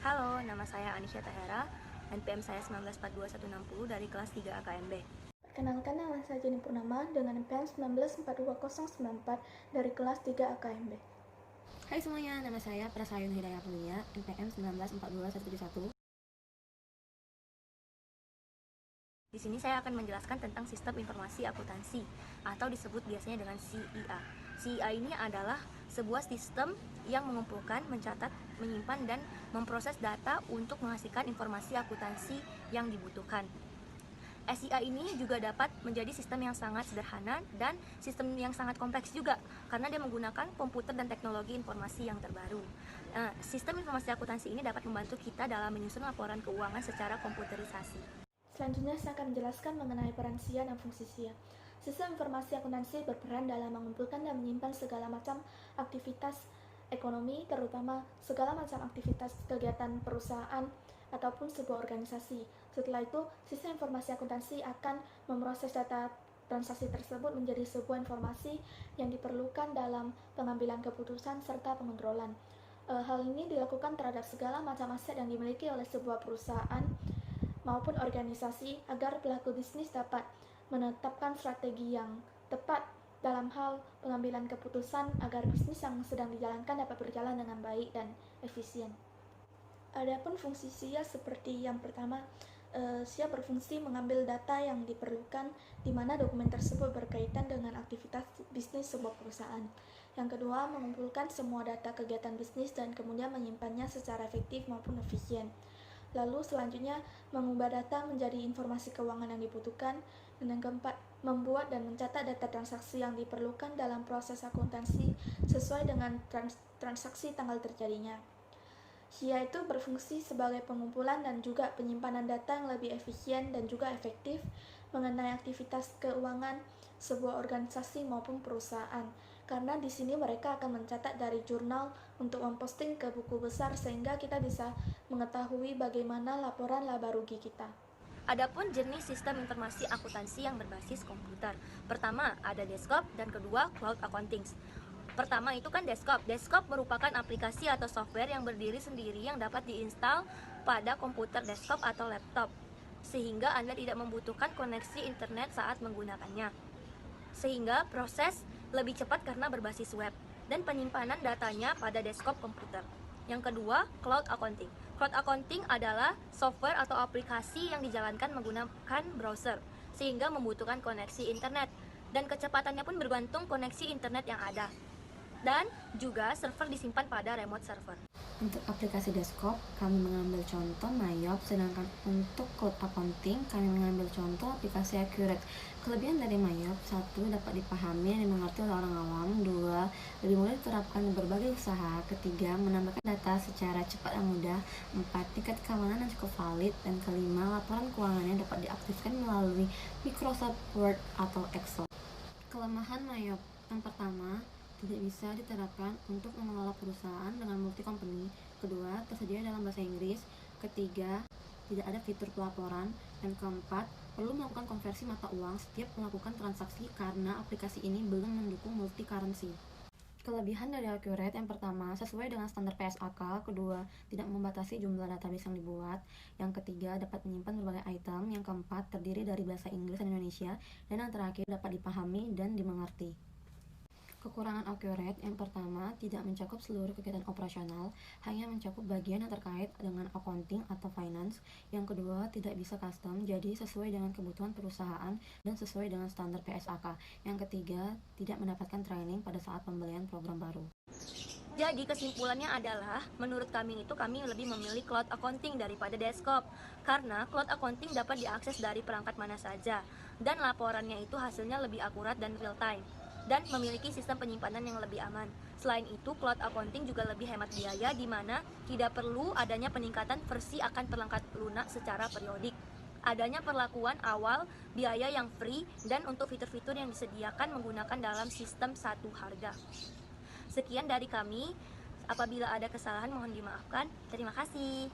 Halo, nama saya Anisha Tahera, NPM saya 1942160 dari kelas 3 AKMB. Perkenalkan, nama saya Jenny Purnama dengan NPM 1942094 dari kelas 3 AKMB. Hai semuanya, nama saya Prasayun Hidayah Pulia, NPM 1942171. Di sini saya akan menjelaskan tentang sistem informasi akuntansi atau disebut biasanya dengan CIA. CIA ini adalah sebuah sistem yang mengumpulkan, mencatat, menyimpan, dan memproses data untuk menghasilkan informasi akuntansi yang dibutuhkan. SIA ini juga dapat menjadi sistem yang sangat sederhana dan sistem yang sangat kompleks juga karena dia menggunakan komputer dan teknologi informasi yang terbaru. Sistem informasi akuntansi ini dapat membantu kita dalam menyusun laporan keuangan secara komputerisasi. Selanjutnya saya akan menjelaskan mengenai peran SIA dan fungsi SIA. Sistem informasi akuntansi berperan dalam mengumpulkan dan menyimpan segala macam aktivitas ekonomi, terutama segala macam aktivitas kegiatan perusahaan ataupun sebuah organisasi. Setelah itu, sistem informasi akuntansi akan memproses data transaksi tersebut menjadi sebuah informasi yang diperlukan dalam pengambilan keputusan serta pengontrolan. Hal ini dilakukan terhadap segala macam aset yang dimiliki oleh sebuah perusahaan maupun organisasi agar pelaku bisnis dapat menetapkan strategi yang tepat dalam hal pengambilan keputusan agar bisnis yang sedang dijalankan dapat berjalan dengan baik dan efisien. Adapun fungsi SIA seperti yang pertama, SIA berfungsi mengambil data yang diperlukan di mana dokumen tersebut berkaitan dengan aktivitas bisnis sebuah perusahaan. Yang kedua, mengumpulkan semua data kegiatan bisnis dan kemudian menyimpannya secara efektif maupun efisien. Lalu selanjutnya, mengubah data menjadi informasi keuangan yang dibutuhkan. Dan yang keempat, membuat dan mencatat data transaksi yang diperlukan dalam proses akuntansi sesuai dengan transaksi tanggal terjadinya. SIA itu berfungsi sebagai pengumpulan dan juga penyimpanan data yang lebih efisien dan juga efektif mengenai aktivitas keuangan sebuah organisasi maupun perusahaan. Karena di sini mereka akan mencatat dari jurnal untuk memposting ke buku besar sehingga kita bisa mengetahui bagaimana laporan laba rugi kita. Adapun jenis sistem informasi akuntansi yang berbasis komputer. Pertama, ada desktop dan kedua cloud accounting. Pertama itu kan desktop. Desktop merupakan aplikasi atau software yang berdiri sendiri yang dapat diinstal pada komputer desktop atau laptop sehingga Anda tidak membutuhkan koneksi internet saat menggunakannya. Sehingga proses lebih cepat karena berbasis web dan penyimpanan datanya pada desktop komputer. Yang kedua, cloud accounting. Cloud accounting adalah software atau aplikasi yang dijalankan menggunakan browser sehingga membutuhkan koneksi internet dan kecepatannya pun bergantung koneksi internet yang ada. Dan juga server disimpan pada remote server. Untuk aplikasi desktop, kami mengambil contoh Mayop, sedangkan untuk cloud accounting, kami mengambil contoh aplikasi Accurate. Kelebihan dari Mayop, 1. Dapat dipahami dan dimengerti oleh orang awam. 2. Lebih mudah diterapkan di berbagai usaha. 3. Menambahkan data secara cepat dan mudah. 4. Tingkat keamanan yang cukup valid. Dan 5. Laporan keuangannya dapat diaktifkan melalui Microsoft Word atau Excel. Kelemahan Mayop, yang pertama, tidak bisa diterapkan untuk mengelola perusahaan dengan multi company. Kedua, tersedia dalam bahasa Inggris. Ketiga, tidak ada fitur pelaporan. Dan keempat, perlu melakukan konversi mata uang setiap melakukan transaksi karena aplikasi ini belum mendukung multi currency. Kelebihan dari Accurate, yang pertama, sesuai dengan standar PSAK. Kedua, tidak membatasi jumlah database yang dibuat. Yang ketiga, dapat menyimpan berbagai item. Yang keempat, terdiri dari bahasa Inggris dan Indonesia. Dan yang terakhir, dapat dipahami dan dimengerti. Kekurangan Accurate, yang pertama, tidak mencakup seluruh kegiatan operasional, hanya mencakup bagian yang terkait dengan accounting atau finance. Yang kedua, tidak bisa custom, jadi sesuai dengan kebutuhan perusahaan dan sesuai dengan standar PSAK. Yang ketiga, tidak mendapatkan training pada saat pembelian program baru. Jadi kesimpulannya adalah, menurut kami lebih memilih cloud accounting daripada desktop karena cloud accounting dapat diakses dari perangkat mana saja dan laporannya itu hasilnya lebih akurat dan real time dan memiliki sistem penyimpanan yang lebih aman. Selain itu, cloud accounting juga lebih hemat biaya di mana tidak perlu adanya peningkatan versi akan perangkat lunak secara periodik. Adanya perlakuan awal biaya yang free dan untuk fitur-fitur yang disediakan menggunakan dalam sistem satu harga. Sekian dari kami. Apabila ada kesalahan mohon dimaafkan. Terima kasih.